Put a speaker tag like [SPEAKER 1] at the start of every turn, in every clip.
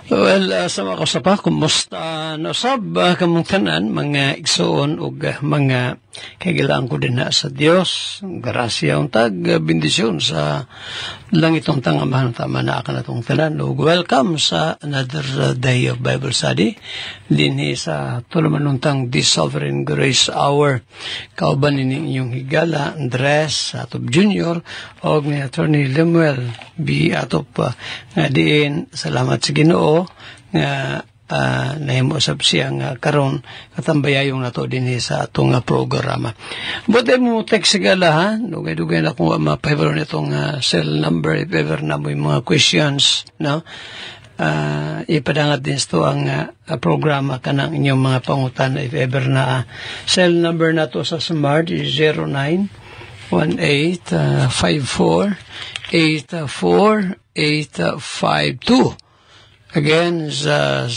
[SPEAKER 1] Well, sa mga kasapa, kumusta nasab kamong tanan, mga igsoon o mga kagilaan ko din na sa Diyos. Grasya ang tag, bendisyon sa langitong tangamahan tama na akan atong tanan. Welcome sa another day of Bible study. Dinhi sa tulumanuntang The Sovereign Grace Hour. Kauban nini inyong higala, Andres, Atop Jr. o ni Attorney Lemuel B. Atop nga diin. Salamat sa Ginoo nga nahimusap siya nga karon katambayayong nato din sa atong programa. Buti mo text sigala ha, dugay-dugay na kung mapahibalo nitong cell number if ever na mo yung mga questions, no? Ipadangat din ito ang programa ka ng inyong mga pangutan if ever na cell number na to sa Smart is 0918-54-84852. Again, the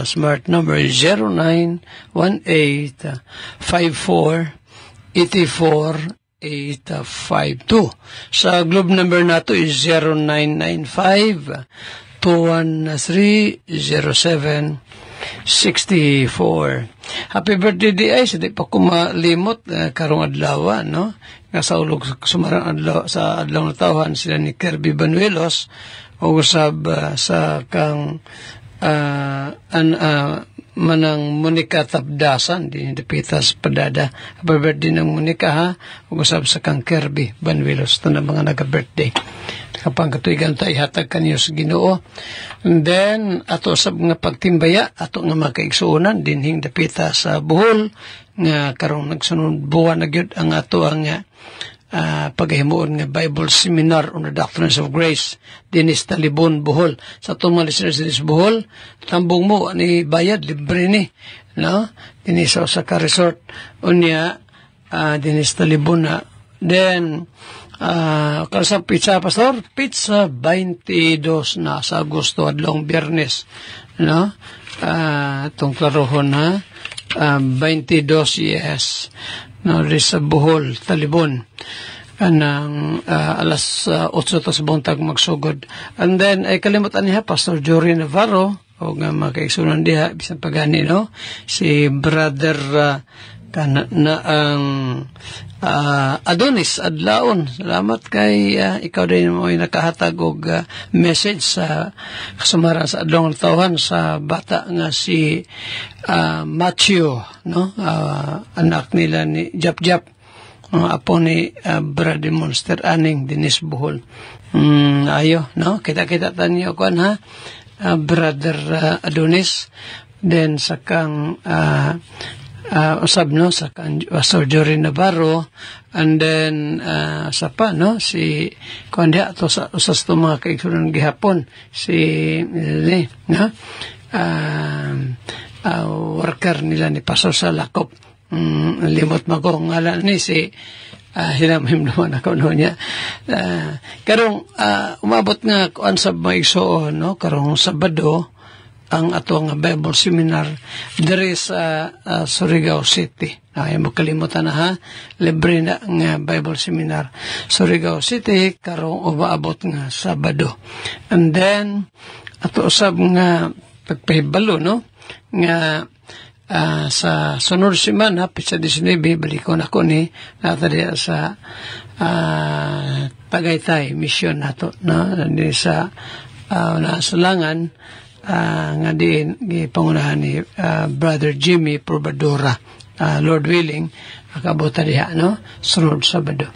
[SPEAKER 1] smart number is 0918-54-84-852. Sa globe number nato is 0995-213-0764. Happy birthday di ay, di pa ko malimot karong adlaw, no? Nga sa ulog sumarang adlaw, sa adlaw na tawhan sila ni Kirby Banuelos o usab sa kang manang Monica Tabdasan din Pitas Padada. Happy birthday ng Monica ha, o usab sa kang Kirby Banuelos ito na mga naga-birthday kapang katuigan tayo hatag kanyo sa Ginoo. And then ato usab nga pagtimbaya ato nga makaigsuonan dinhing dapita sa Bohol nga karong nagsunod buwan na gyud ang ato ang paghimuon nga Bible Seminar on the Doctrines of Grace dinis Talibon, Bohol. Sa itong mga listeners dinis Bohol, tambong mo ni bayad, libre ni, no? Dinis sa resort unya dinis Talibon na. Then sa pizza, Pastor, pizza 22 na sa Agosto adlong Biyernes, no? Itong klarohon ha, 22 yes. No, sa Bohol, Talibon. Anang alas 8 tas buntag magsugod. And then, ay kalimutan niya, Pastor Jory Navarro, o nga makaigsunan diha, bisang pagani, no? Si Brother na ang Adonis Adlaon. Salamat kay ikaw din mo ay nakahatag og message sa kasamaran sa adlong tawhan sa bata nga si Matthew, no? Anak nila ni Jap apo ni Brother Monster Aning Dinis Bohol. Ayo, no? Kita-kita tanyo kuan ha, Brother Adonis. Then sa kang usab no sa Pastor Jory Navarro, and then sa pa no si kuanda to sa usas to mga kaigsunan gihapon si no worker nila ni Pastor Salakop, limot mago ngalan ni si hinamhim naman ako no niya karong umabot nga kuan sa maigsoon no karong Sabado ang atong Bible Seminar diri sa Surigao City. Ay mo kalimutan na ha, libre na nga Bible Seminar Surigao City karong umaabot nga Sabado. And then ato usab nga pagpahibalo no nga sa sunod semana pizza 19 balikon ako ni natadi sa Tagaytay mission nato no di sa Nasalangan nga din gipangunahan ni Brother Jimmy Probadora, Lord willing akabota diha no sunod Sabado.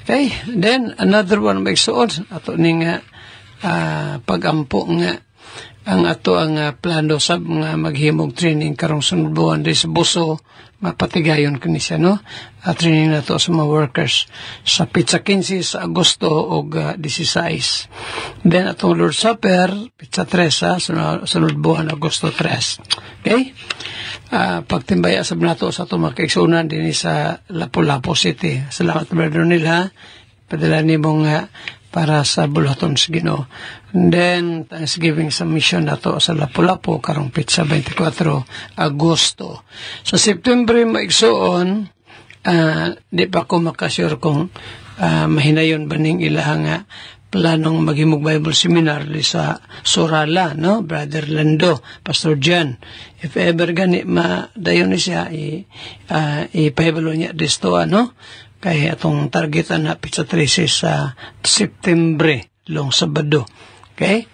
[SPEAKER 1] Okay, then another one may suod ato ning pagampo nga ang ato ang plano sab nga maghimog training karong sunod buwan di sa Buso mapatigayon kini siya no training nato sa mga workers sa pizza 15 sa Agosto og 16. Then atong Lord Supper pizza 3 sunod buwan Agosto 3. Okay, pagtimbaya sab nato sa ato makaigsunan dinhi sa Lapu-Lapu City. Salamat brother nila padala nimong para sa bulaton sa Ginoo. And then Thanksgiving sa mission nato sa Lapu-Lapu karong pizza 24 Agosto. Sa September maigsuon di pa ko makasure kung mahinayon ba ning ilahang planong maghimog Bible Seminar di sa Sorala, no? Brother Lando, Pastor Jan. If ever gani dayon ni siya, ipahibalo niya disto, no? Kaya atong targetan na pizza 13 sa September, long Sabado. Okay?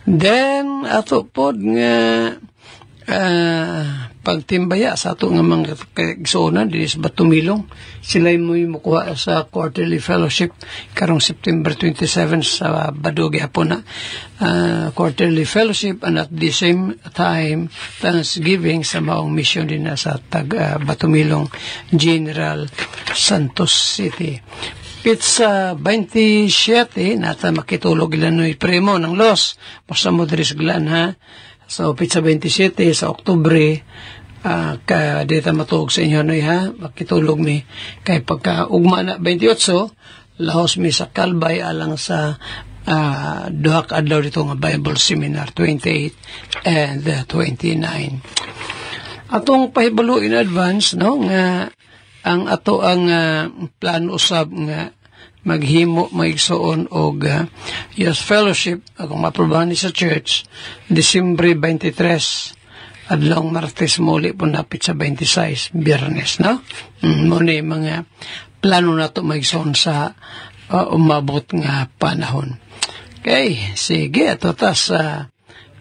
[SPEAKER 1] Then, ato po nga pagtimbaya sa ato nga mga kaigsuonan di sa Batumilong, sila mo mukuha sa quarterly fellowship karong September 27 sa Badugi hapon na quarterly fellowship, and at the same time Thanksgiving sa maong mission din na sa Batumilong General Santos City. Pizza 27 nata makitulog ilan no premo ng los basta mo diri sa Glan, ha. So, pizza 27 sa Oktubre, dita matulog sa inyo, no, ha? Makitulog mi. Kaya pagka ugma na 28, lahos mi sa Kalbay alang sa duhak adlaw dito nga Bible Seminar, 28 and 29. Atong pahibalo in advance, no, nga ang ato ang plano usab nga maghimo maigsoon og youth fellowship kung maprobahan ni sa church Disyembre 23 adlong Martes muli po napit sa 26 Biyernes, no? Muna mga plano nato maigsoon sa umabot nga panahon. Okay, sige, ato ta sa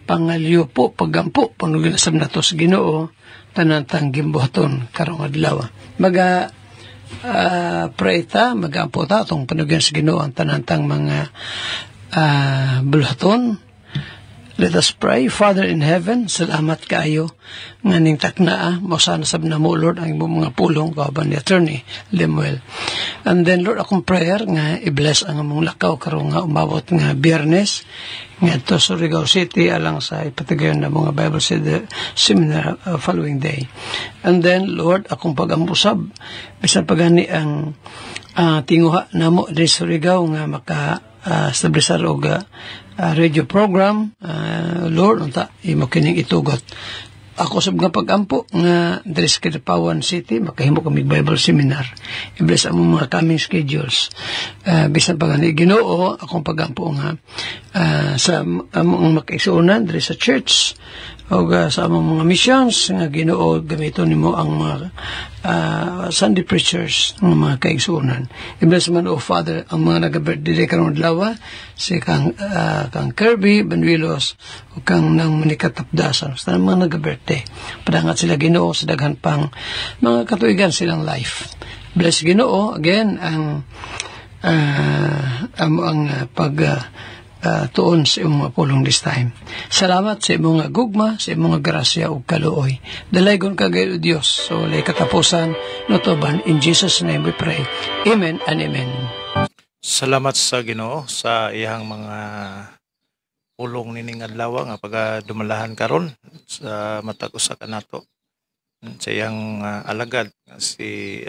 [SPEAKER 1] pangalyo po, paggampo panuginasab nato sa Ginoo tanantang gimbuhaton karong adlaw. Pray ta, mag-ampo ta itong panugyan sa Ginoo ang tanantang mga bulaton. Let us pray. Father in heaven, salamat kaayo nga ning taknaa mo sana sab na mo, Lord, ang imong mga pulong kauban ni Attorney Lemuel. And then, Lord, akong prayer nga i-bless ang among lakaw karong nga umabot nga Biyernes nga to sa Surigao City alang sa ipatigayon na mga Bible Seminar following day. And then, Lord, akong pag-ambusab bisan pagani ang tinguha namo di Surigao nga maka-establisar og radio program, Lord, unta imo kining itugot. Ako sab nga pag-ampo nga diri sa Kidapawan City makahimo kami Bible Seminar. I-bless ang mga coming schedules. Bisan pagani Ginoo akong pag-ampo nga sa among makaigsuonan diri sa church o sa among mga missions nga Ginoo gamiton nimo ang mga Sunday preachers ng mga kaigsuonan. I-bless man, O Father, ang mga nag-birthday karong adlaw, si kang Kirby Banuelos o kang nang Monica Tapdasan, sa mga nag-birthday. Padangat sila Ginoo sa daghan pang mga katuigan silang life. Bless Ginoo again ang tuon sa imong mga pulong this time. Salamat sa imong nga gugma, sa imong nga grasya ug kaluoy. Dalaygon ka gayud Dios, so lay katapusan notoban. In Jesus' name we pray. Amen and amen.
[SPEAKER 2] Salamat sa Ginoo sa iyang mga pulong nining adlaw nga pagadumalahan karon sa matag usa kanato sa iyang alagad si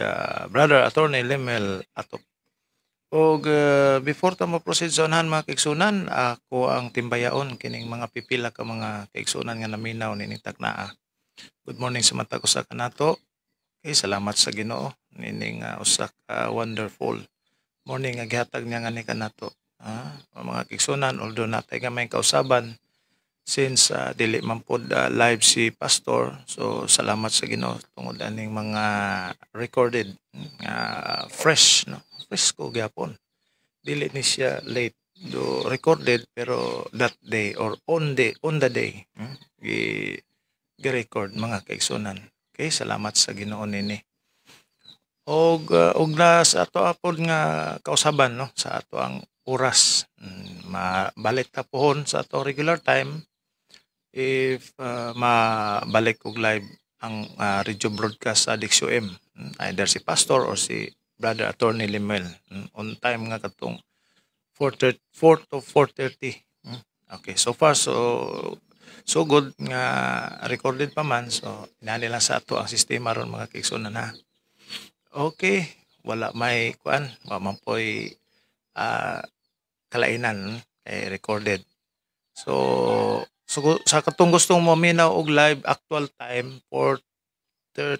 [SPEAKER 2] Brother Attorney Lemuel Atop. Og before ta mo proceed sa unahan mga kaigsunan, ako ang timbayaon kining mga pipila ka mga kaigsunan nga naminaw nining taknaa. Good morning sa matag usa kanato. Okay, salamat sa Ginoo nining usa ka wonderful morning nga gihatag niya ngani kanato. Mga kaigsunan, although natay nga may kausaban since dili man pod live si pastor, so salamat sa Ginoo tungod aning mga recorded fresh, no, fresco gyapon, dili ni siya late do recorded pero that day or on the day gi-record mga kaigsunan. Okay, salamat sa Ginoo nini. Og na sa ato apod nga kausaban, no, sa ato ang oras, mabalik ta pohon sa ato regular time if mabalik og live ang radio broadcast sa DXUM, either si pastor or si Brother Attorney Lemuel, on time nga katong 4 to 4:30. Okay, so far so good nga recorded pa man, so inani lang sa ato ang sistema ron mga kaigsunan, ha. Okay, wala may kuan, wa man poy kalainan recorded. So sa katong gustong mo minaw og live actual time 4 to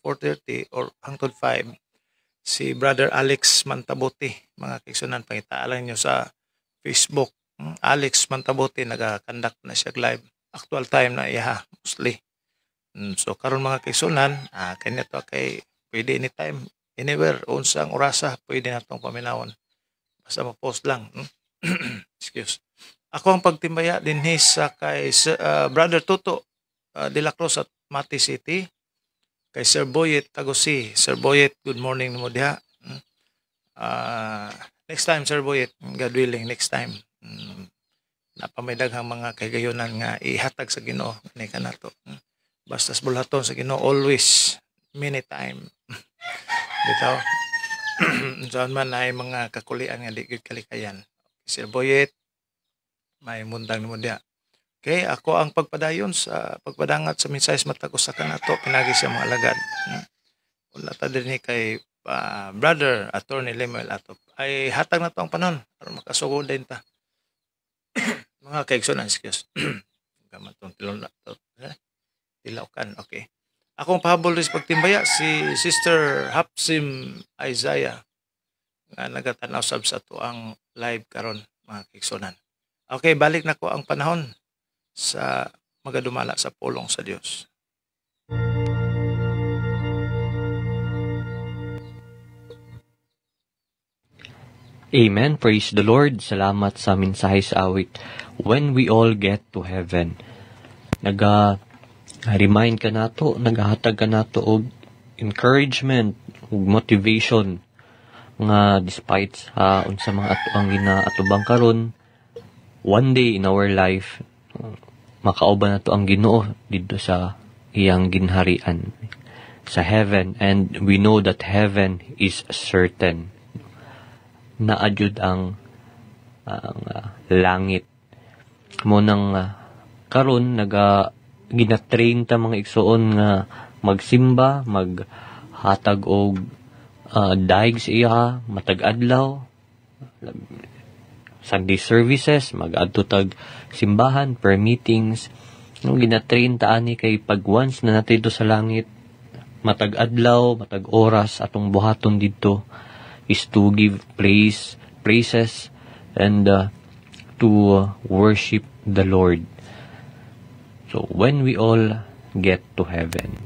[SPEAKER 2] 4:30 or hangtod 5, si Brother Alex Mantabuti, mga kaigsunan, pangitaalan nyo sa Facebook. Alex Mantabuti nagakandak na siya live. Actual time na iya mostly. So karon mga kaigsunan, kanya to kay pwede anytime, anywhere, unsang orasa pwede natong paminawon. Basta ma-post lang. Excuse. Ako ang pagtimbaya dinhi sa kay Brother Tuto de la Cruz at Mati City. Kay Sir Boyet Tagosi. Sir Boyet, good morning mo diha. Next time, Sir Boyet, God willing, next time. Napamidaghang mga kaygayonan nga ihatag sa Ginoo ni kanato. Basta bulhaton sa Ginoo always, many time. Bitaw. Saan man ay mga kakulian nga di gyud kalikayan. Sir Boyet, may mundang mo diha. Okay, ako ang pagpadayon sa pagpadangat sa mensaheng matag usa kanato pinagi sa mga alagad. Wala ta dinhi kay Brother Attorney Lemuel Atop ay hatag na to ang panon para makasugod din ta. Mga kaigsunan, excuse. Gamatong tilon na to. Tilawkan, okay. Akong pahabol rin pagtimbaya si Sister Hapsim Isaiah nga nagatanaw sab sa to ang live karon mga kaigsunan. Okay, balik na ko ang panahon sa magadumala sa pulong sa Dios.
[SPEAKER 3] Amen. Praise the Lord. Salamat sa mensahe sa awit. When we all get to heaven. Remind ka nato, nagahatag ka nato og encouragement, og motivation nga despite sa unsa mga ang ginaatubang karon, one day in our life makauban nato ang Ginoo didto sa iyang ginharian sa heaven, and we know that heaven is certain. Naadjud ang langit mo nang karon ginatrain ta mga igsoon nga magsimba, maghatag og daig sa iya matag adlaw, Sunday services, mag-adto tag simbahan, prayer meetings. Ginatrain ta ani kay pag once na natin dito sa langit, matag adlaw, matag oras atong buhaton dito is to give praises and to worship the Lord. So, when we all get to heaven.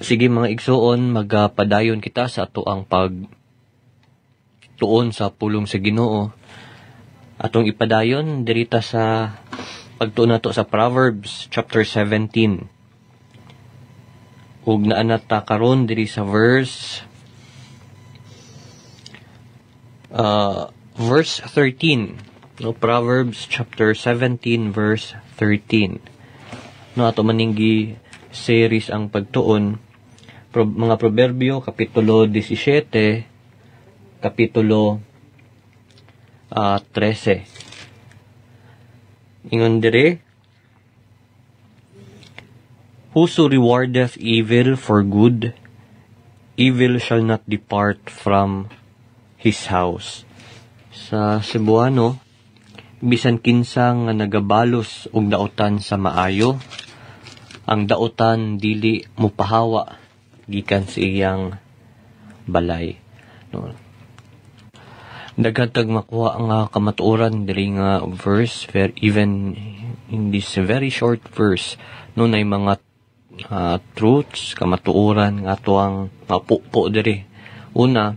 [SPEAKER 3] Sige mga igsoon, magpadayon kita sa ato ang pagtuon sa pulong sa Ginoo. Atong ipadayon dirita sa pagtuon nato sa Proverbs chapter 17. Ug naanat ta karon diri sa verse 13. No, Proverbs chapter 17 verse 13. No, ato maninggi series ang pagtuon mga Proverbio kapitulo 17 kapitulo 13. Ingon dire, whoso rewardeth evil for good, evil shall not depart from his house. Sa Cebuano, bisan kinsa nga nagabalos og daotan sa maayo, ang daotan dili mopahawa gikan sa iyang balay. No. Dagatag makuha nga kamatuoran diri nga verse, even in this very short verse, no, nay mga truths, kamatuoran nga tuang mapupo diri. Una,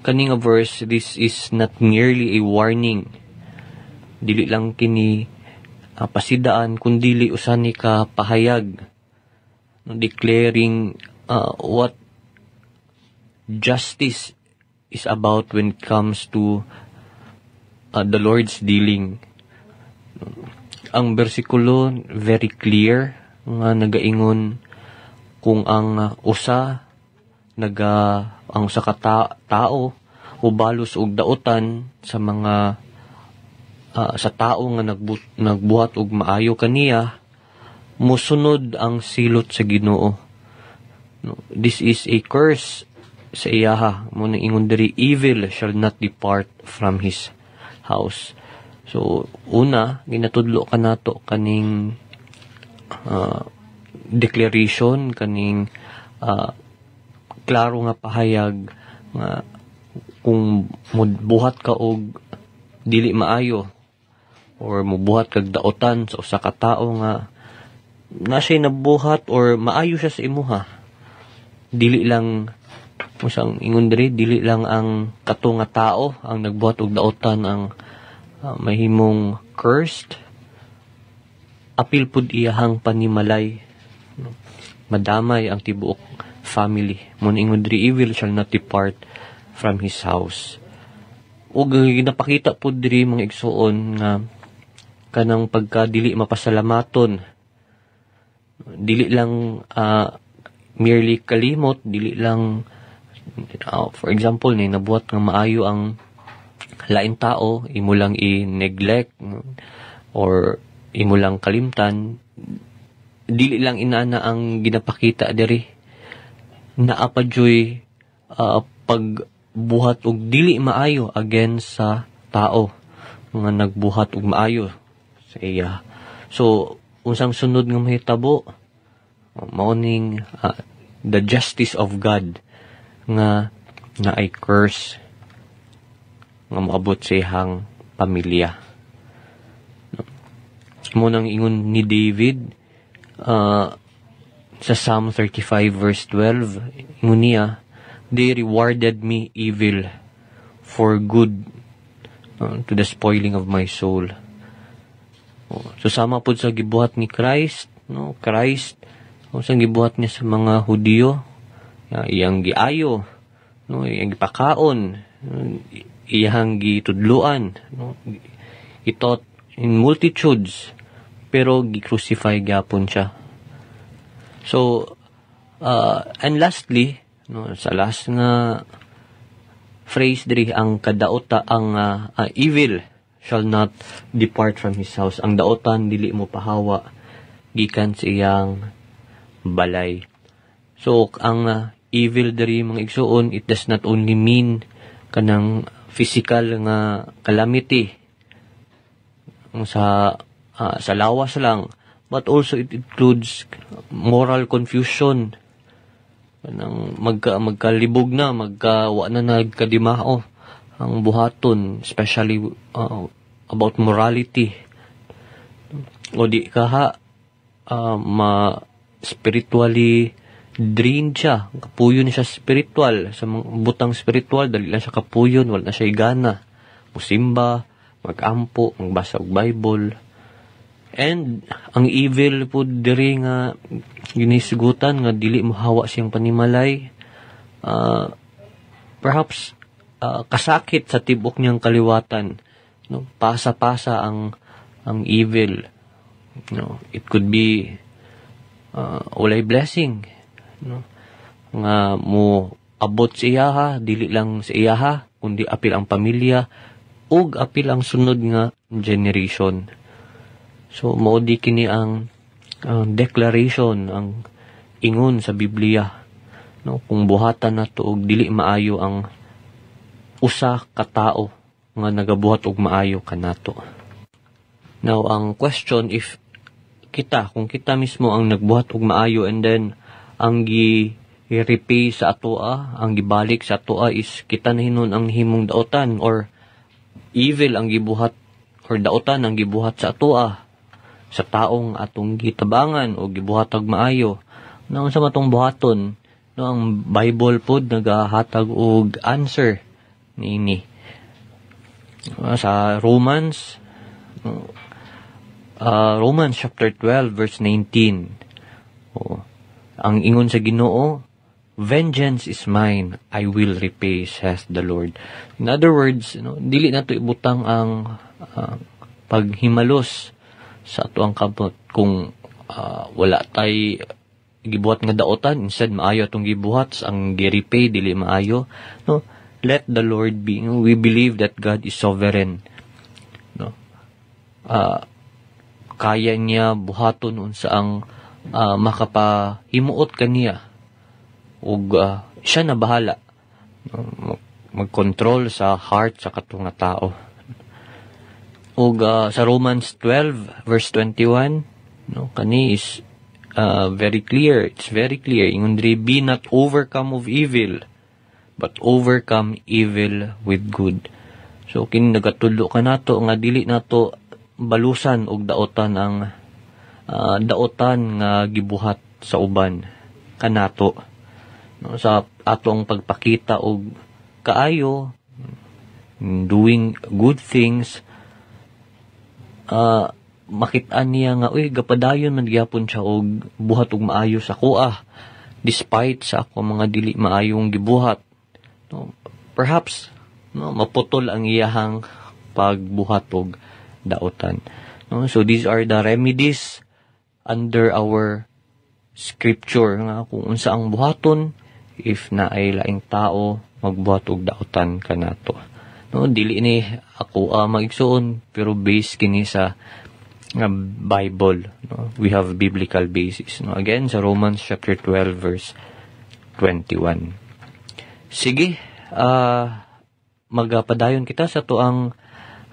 [SPEAKER 3] kaning verse, this is not merely a warning. Dili lang kini pasidaan, kundili usani ka pahayag, no, declaring what justice is about when it comes to the Lord's dealing. Ang bersikulo very clear nga nagaingon kung ang usa ang usa ka tao ubalos og daotan sa mga sa tao nga nagbuhat og maayo kaniya, musunod ang silot sa Ginoo. No, this is a curse sa iyaha. Muna ingon diri, evil shall not depart from his house. So, una, ginatudlo ka nato kaning declaration, kaning klaro nga pahayag nga kung buhat ka og dili maayo or mubuhat kag daotan sa usa ka tawo nga na siya nabuhat or maayo siya sa imuha, dili lang usang ingon diri, dili lang ang kato nga tao ang nagbuhat og daotan ang mahimong cursed, apil pud iyahang panimalay, madamay ang tibuok family. Mun ingon diri, evil shall not depart from his house. Ug ginapakita pud diri mga igsuon nga kanang pagkadili mapasalamaton, dili lang merely kalimot, dili lang for example ni nabuhat nga maayo ang lain tao, imo lang i-neglect or imo lang kalimtan, dili lang inana ang ginapakita diri. Naa pa joy pagbuhat og dili maayo against sa tao nga nagbuhat og maayo sa iya. So unsang sunod nga mahitabo, maoning the justice of God nga ay curse nga moabot sa ihang pamilya. Mo nang ingon ni David sa Psalm 35 verse 12, ingon niya, they rewarded me evil for good to the spoiling of my soul. So sama pud sa gibuhat ni Christ, no? Christ sa gibuhat niya sa mga Hudiyo, iyang giayo, no? Iyang gipakaon, iyang gitudluan, no? Itot in multitudes, pero gi-crucify gyapon siya. So and lastly, no, sa last nga phrase diri, ang kadaota, ang evil shall not depart from his house. Ang daotan dili mo pahawa gikan sa iyang balay. So ang evil diri mga igsuon, it does not only mean kanang physical nga calamity sa lawas lang, but also it includes moral confusion, kanang magkalibog na, wa na nagkadimao ang buhaton, especially about morality. O di ka spiritually drained siya, kapuyon siya spiritual, sa mga butang spiritual, dali lang siya kapuyon, wala na siya igana, musimba, magampo, magbasa og Bible. And ang evil po diri nga ginisigutan nga dili mohawa siyang panimalay, perhaps kasakit sa tibok niyang kaliwatan, no? Pasa-pasa ang evil, no? It could be walay blessing, no? Nga mo abot sa iyaha, dili lang sa iyaha, kundi apil ang pamilya ug apil ang sunod nga generation. So maudi kini ang declaration, ang ingon sa Biblia, no? Kung buhatan nato og dili maayo ang usa ka tao nga nagabuhat og maayo kanato. Now ang question, if kung kita mismo ang nagbuhat og maayo and then ang i-repay sa atoa, ang gibalik sa atoa is kita na hinon ang himong daotan, or evil ang gibuhat or daotan ang gibuhat sa atoa sa taong atong gitabangan o gibuhat og maayo. Nang sa matong buhaton, no, ang Bible pod nagahatag og answer niini. Sa Romans chapter 12 verse 19. Ang ingon sa Ginoo, vengeance is mine, I will repay, says the Lord. In other words, no, dili nato ibutang ang paghimalos sa ato ang kamot kung wala tay gibuhat nga daotan, instead maayo atong gibuhat, ang gi-repay dili maayo, no. Let the Lord be. We believe that God is sovereign, no. Kaya niya buhaton unsa ang makapahimuot kaniya, ug siya na bahala, no, mag-control sa heart sa katong nga tao. Ug sa Romans 12 verse 21, no, kani is very clear. It's very clear. Ingon diri, be not overcome of evil, but overcome evil with good. So kini nagatudlo kanato nga dili nato balusan og daotan ang daotan nga gibuhat sa uban kanato, no, sa atong pagpakita og kaayo, doing good things, makit-an niya nga gapadayon man gyapon siya og buhat og maayo sa kuha despite sa ako mga dili maayong gibuhat, no, perhaps, no, maputol ang iyahang pagbuhat og daotan, no. So these are the remedies under our scripture nga kung unsa ang buhaton if na ay laing tao magbuhat og daotan kanato, no. Dili ni ako magigsuon pero based kini sa Bible, no. We have biblical basis, no. Again sa Romans chapter 12 verse 21. Sige, magpadayon kita sa tuang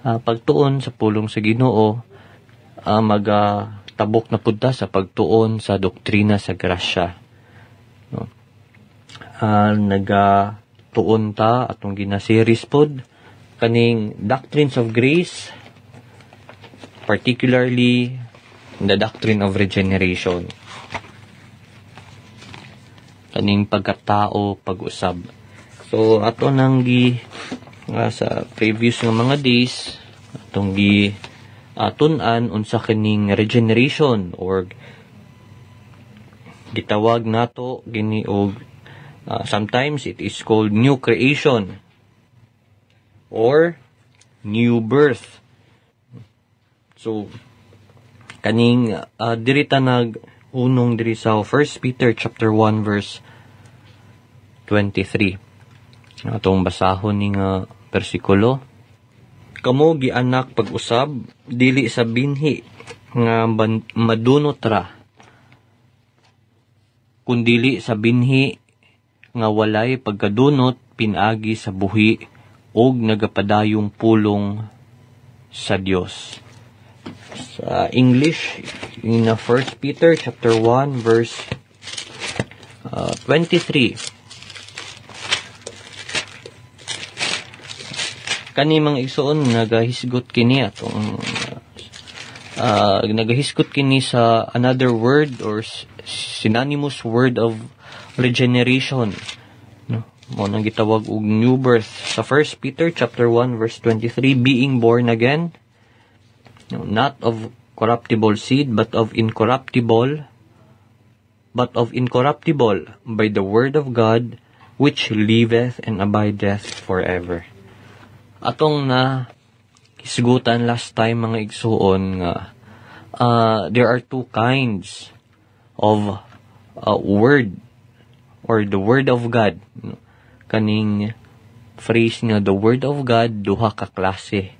[SPEAKER 3] pagtuon sa pulong sa Ginoo, tabok na pudta sa pagtuon sa doktrina sa grasya, no. Nagatuon ta atong gina-series pod kaning doctrines of grace, particularly the doctrine of regeneration, kaning pagkatao pag-usab. So ato nang sa previous nga mga days atong tun-an unsa kining regeneration, or gitawag nato gini og sometimes it is called new creation or new birth. So kaning diri ta unong diri sa 1 Peter chapter 1 verse 23. Atong basahon ning bersikulo. Kamo gianak pag-usab dili sa binhi nga madunot ra, kundili sa binhi nga walay pagkadunot pinagi sa buhi og nagapadayong pulong sa Dios. Sa English in 1 Peter chapter 1 verse 23. Kani mga igsoon nagahisgot kini atong nagahisgot kini sa another word or synonymous word of regeneration, no, mo nang gitawag og new birth sa 1 Peter chapter 1 verse 23, being born again, no, not of corruptible seed but of incorruptible by the word of God which liveth and abideth forever. Atong na hisgutan last time mga igsuon nga there are two kinds of word or the word of God. Kaning phrase nga the word of God duha ka klase.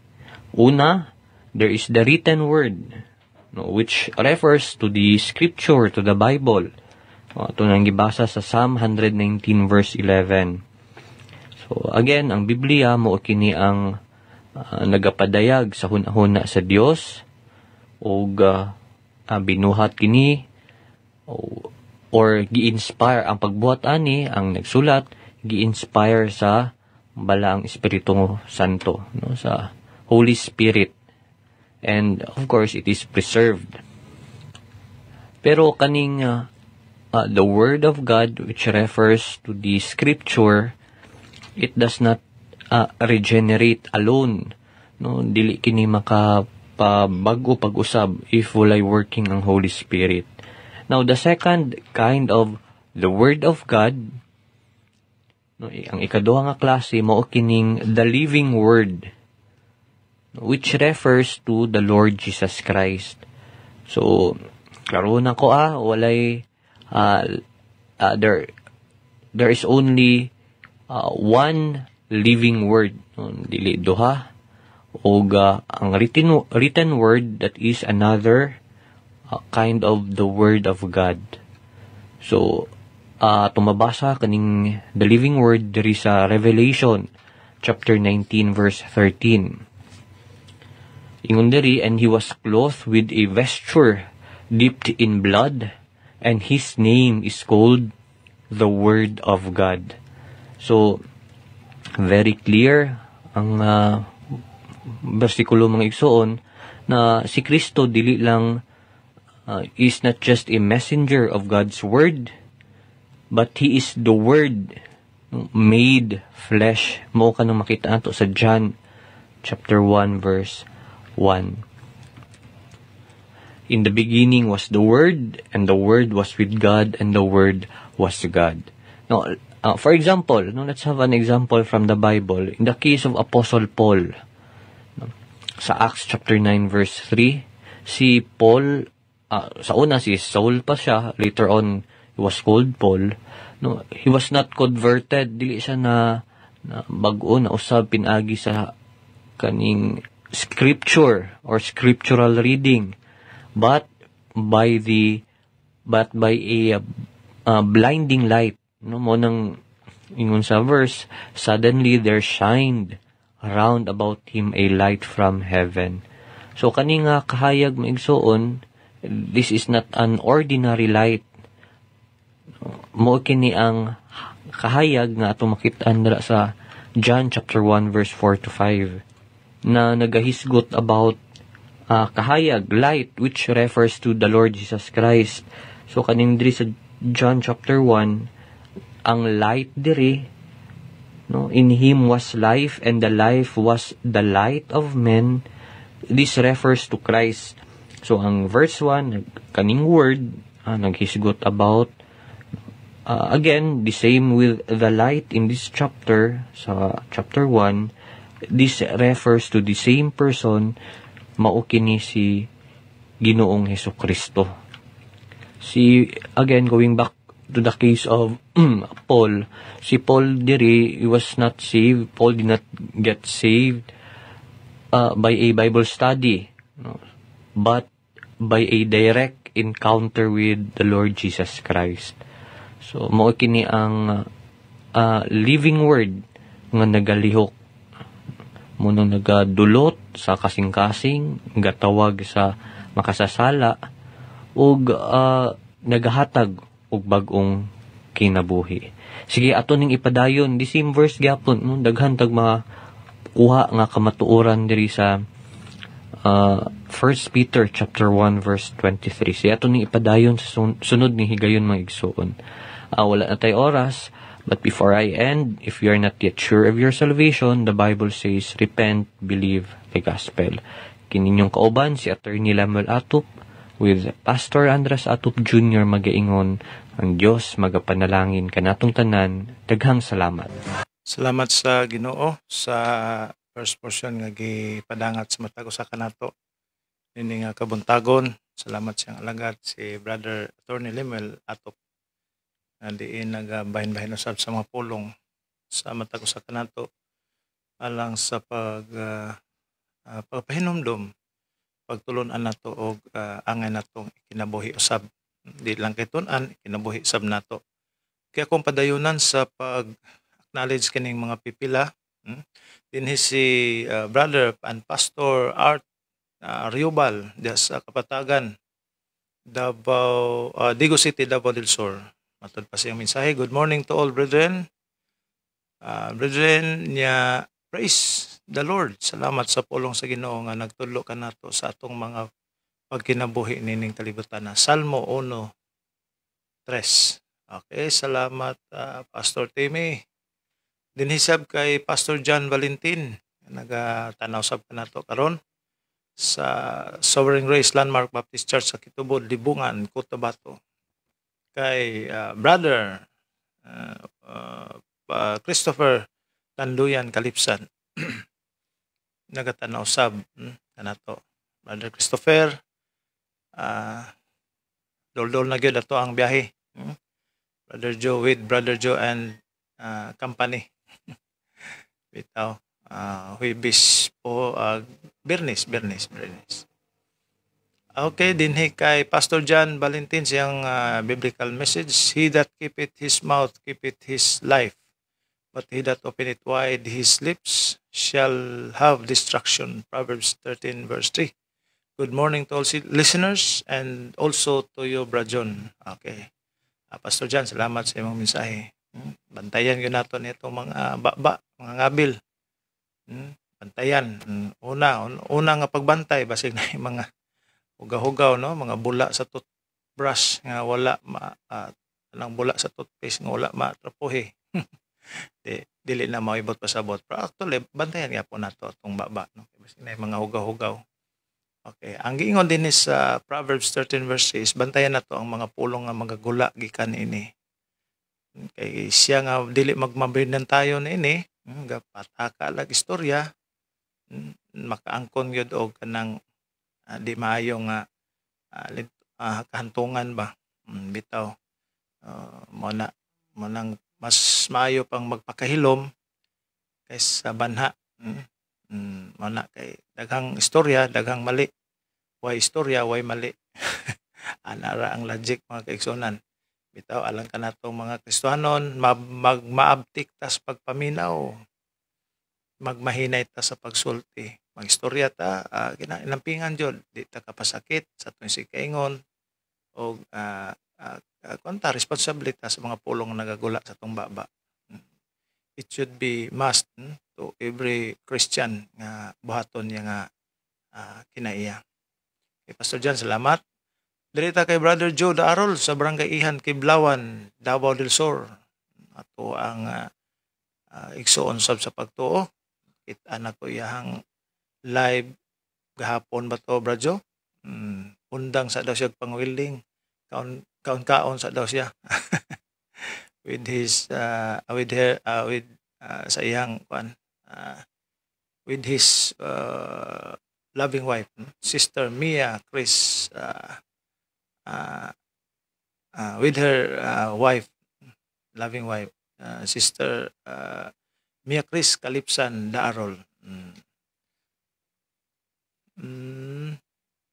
[SPEAKER 3] Una, there is the written word, no, which refers to the scripture, to the Bible. Ito nang gibasa sa Psalm 119 verse 11. So again, ang Biblia mo kini ang nagapadayag sa hunahuna sa Dios o binuhat kini or gi-inspire ang pagbuhat ani ang nagsulat, gi-inspire sa balaang Espiritu Santo, no, sa Holy Spirit, and of course it is preserved. Pero kaning the Word of God, which refers to the Scripture, it does not regenerate alone, no. Dili kini makapabago pag-usab if walay working ang Holy Spirit. Now the second kind of the Word of God, no, ang ikaduha nga klase mao kining the living Word, which refers to the Lord Jesus Christ. So karon ako walay there is only one living word, dili duha, o ang written word, that is another kind of the word of God. So tumabasa kaning the living word diri sa Revelation chapter 19 verse 13. Ingon diri, and he was clothed with a vesture dipped in blood, and his name is called the Word of God. So Very clear ang bersikulo mga igsoon na si Kristo dili lang is not just a messenger of God's word, but He is the Word made flesh. Mao kanang makita nato sa John chapter 1 verse 1. In the beginning was the Word, and the Word was with God, and the Word was God. Now, for example, let's have an example from the Bible. In the case of Apostle Paul, sa Acts chapter 9 verse 3, si Paul, sa una si Saul pa siya, later on he was called Paul. No, he was not converted, dili siya na bag-o na usab pinagi sa kaning scripture or scriptural reading, but by a blinding light. No mo nang ingon sa verse, suddenly there shined round about him a light from heaven. So kani nga kahayag maigsoon, this is not an ordinary light. Mo kini ang kahayag nga atong makit-an dira sa John chapter 1 verse 4 to 5 na nagahisgot about kahayag, light, which refers to the Lord Jesus Christ. So kaning diri sa John chapter 1, ang light diri, no, in Him was life, and the life was the light of men. This refers to Christ. So ang verse 1, kaning word naghisgot about again, the same with the light in this chapter, sa chapter 1, this refers to the same person, mao kini si Ginoong Hesukristo. Again, going back to the case of Paul, si Paul diri, he was not saved. Paul did not get saved by a Bible study, no, but by a direct encounter with the Lord Jesus Christ. So, mao kini ang living word nga nagalihok, munang nagadulot sa kasing-kasing, gatawag sa makasasala, ug nagahatag og bag-ong kinabuhi. Sige, ato ning ipadayon, the same verse gyapon, no? Daghan tag mga kuha nga kamatuoran diri sa 1 Peter chapter 1 verse 23. Sige, ato ning ipadayon sa sunod ni higayon mga igsoon. Wala na tayo oras, but before I end, if you are not yet sure of your salvation, the Bible says, repent, believe the gospel. Kininyong kauban, si Attorney Lemuel Atup, with Pastor Andres Atup Jr. magaingon, ang Diyos magapanalangin kanatong tanan. Daghang salamat.
[SPEAKER 2] Salamat sa Ginoo sa first portion nga gipadangat sa matag usa kanato. Nini nga kabuntagon. Salamat siyang alagad si Brother Attorney Lemuel Atup. Diin nagabahin-bahin usab sa mga pulong sa matag usa kanato alang sa pagpahinumdom, pagtulon-an nato og angay natong kinabuhi usab, di lang kay tun-an, kinabuhi usab nato. Kaya kung padayunan sa pag-acknowledge kining mga pipila, dinhi si Brother and Pastor Art Riobal diya sa Kapatagan, Davao, Digo City, Davao del Sur. Matod pa siyang mensahe. Good morning to all brethren. Brethren niya, praise the Lord. Salamat sa pulong sa Ginoo nga nagtudlo kanato sa atong mga pagkinabuhi nining kalibutan. Salmo 1:3. Okay, salamat Pastor Timmy. Dinhisab kay Pastor John Valentin. Nagatanaw sab kanato karon sa Sovereign Grace Landmark Baptist Church sa Kitubod, Libungan, Cotabato. Kay Brother Christopher Tanduyan Kalipsan. Nagatanaw sab kanato. Brother Christopher, dol-dol na gyud ato ang biyahe. Brother Joe with Brother Joe and company. Bitaw, Huibis po, Bernis. Okay, dinhi kay Pastor John Valentin siyang biblical message. He that keepeth his mouth keepeth his life, but he that openeth wide his lips shall have destruction. Proverbs 13 verse 3. Good morning to all listeners and also to you, Brajon. Okay. Pastor John, salamat sa imong mensahe. Bantayan yun nato nitong mga baba, mga ngabil. Bantayan. Una nga pagbantay basig na yung mga hugaw-hugaw, no, mga bula sa toothbrush nga wala anang bula sa toothpaste nga wala matrapuhi. Dili na maibot pasabot. Pero actually bantayan nga po nato atong baba, no, basig na yung mga hugaw-hugaw. Okay, ang giingon din is sa Proverbs 13 verse 6, bantayan nato ang mga pulong nga mga gula gikan ini. Kay siya nga dili magmabrinan tayo ni pataka lag istorya, makaangkon gyud og kanang di maayo nga kahantungan ba, bitaw. Mo nang mas maayo pang magpakahilom kaysa banha. Mana kay daghang istorya, daghang mali. Way istorya, way mali. Anara ang logic mga kaigsunan. Bitaw alang kanatong mga Kristiyanon maabtik tas pagpaminaw. Magmahinay ta sa pagsulti. Magistorya ta kinailampingan jud, di ta kapasakit sa atong sikaingon og konta responsibility sa mga pulong nagagula sa atong baba. It should be must to every Christian nga buhaton niya nga kinaiya. Kay Pastor John, salamat. Dirita kay Brother Joe Daarol sa Barangay Ihan, Kiblawan, Davao del Sur. Ato ang igsuon sab sa pagtuo. Kita na ko iyahang live gahapon ba to, Brother Joe? Undang sa daw siya pangwiling. Kaon-kaon sa daw siya. With his sa iyang with his loving wife, Sister Mia Chris, with her wife, loving wife, Sister Mia Chris Kalipsan Daarol.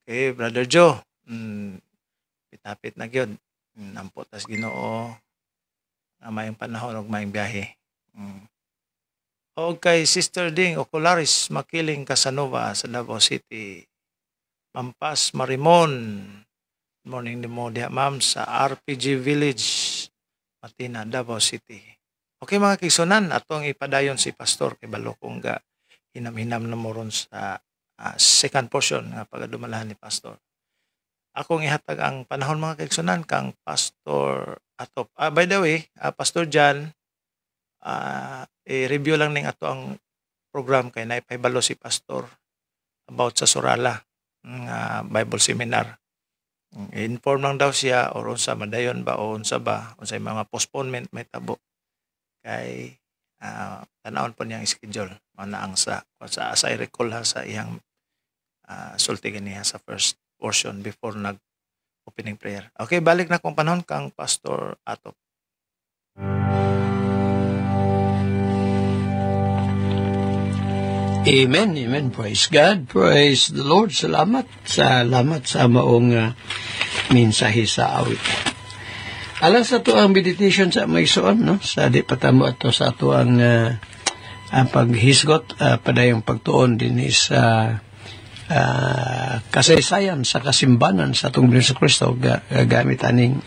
[SPEAKER 2] Okay, Brother Joe, pitapit na gyud, nampo tas Ginoo mayong panahon og mayong biyahe. O kay Sister Ding Ocularis Makiling Casanova sa Davao City, Mampas Marimon, morning mo diha ma'am sa RPG Village, Matina, Davao City. Okay mga kigsunan, atong ipadayon si Pastor kay balo kong ga hinam-hinam na mo ron sa second portion nga pagadumalahan ni Pastor. Akong ihatag ang panahon mga kaigsunan kang Pastor Atop. By the way, Pastor John, i-review lang ning ato ang program kay naipahibalo si Pastor about sa Surala Bible Seminar. Inform lang daw siya or unsa madayon ba o unsa ba unsay mga postponement may tabo kay tanawon po niyang schedule mana ang sa I recall ha sa iyang sulti ganiha sa first portion before nag-opening prayer. Okay, balik na kung panahon kang Pastor Atop.
[SPEAKER 1] Amen, amen. Praise God, praise the Lord. Salamat sa maong mensahe sa awit. Alang sa to ang meditation sa maisuon, no? Sa di patamo ato sa to ang paghisgot, padayong pagtuon din sa kasaysayan sa kasimbanan sa atong Panginoon Kristo gamit aning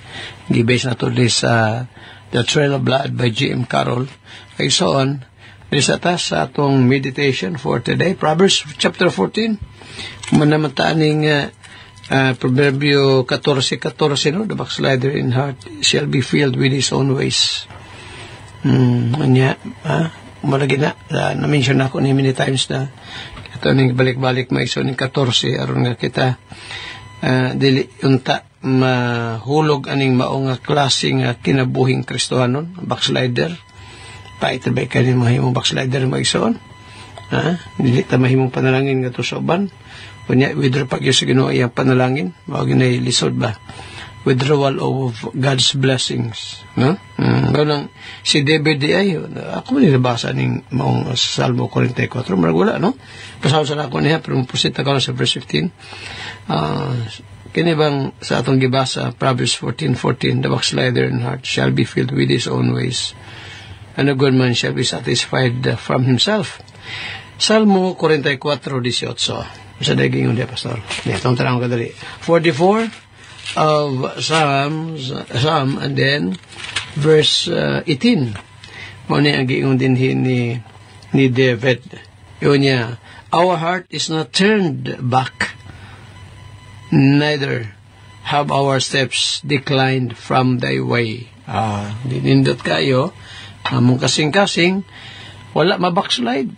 [SPEAKER 1] gibase na to sa The Trail of Blood by G.M. Carroll. Kay soon sa atong meditation for today, Proverbs chapter 14, manamataan ning Proverbio 14:14, no? The backslider in heart shall be filled with his own ways. Malagi na-mention ako ni many times na ito ning balik-balik maiso ning 14 aron nga kita dili unta mahulog aning mao nga klase nga kinabuhing Kristohanon, backslider. Paitibay ka ni mahimong backslider maisoon. Dili ta mahimong panalangin nga to sa uban. Kunya withdraw pag sa Ginoo iyang panalangin, mao ginay lisod ba? Withdrawal of God's blessings, no? Ganang si David di ay ako nilabasa ning maong Salmo 44, marag wala, no? Pasawsa na ako niya pero pusita ka sa verse 15. Kini bang sa atong gibasa Proverbs 14:14, the backslider in heart shall be filled with his own ways, and a good man shall be satisfied from himself. Salmo 44:18. Sa daging dia pastor. Itong tanong kadali. 44 of Psalm, and then verse 18. Mao ni ang giingon din ni ni David. Yun niya, our heart is not turned back, neither have our steps declined from thy way. Dinindot kayo, among kasing-kasing, wala mabackslide.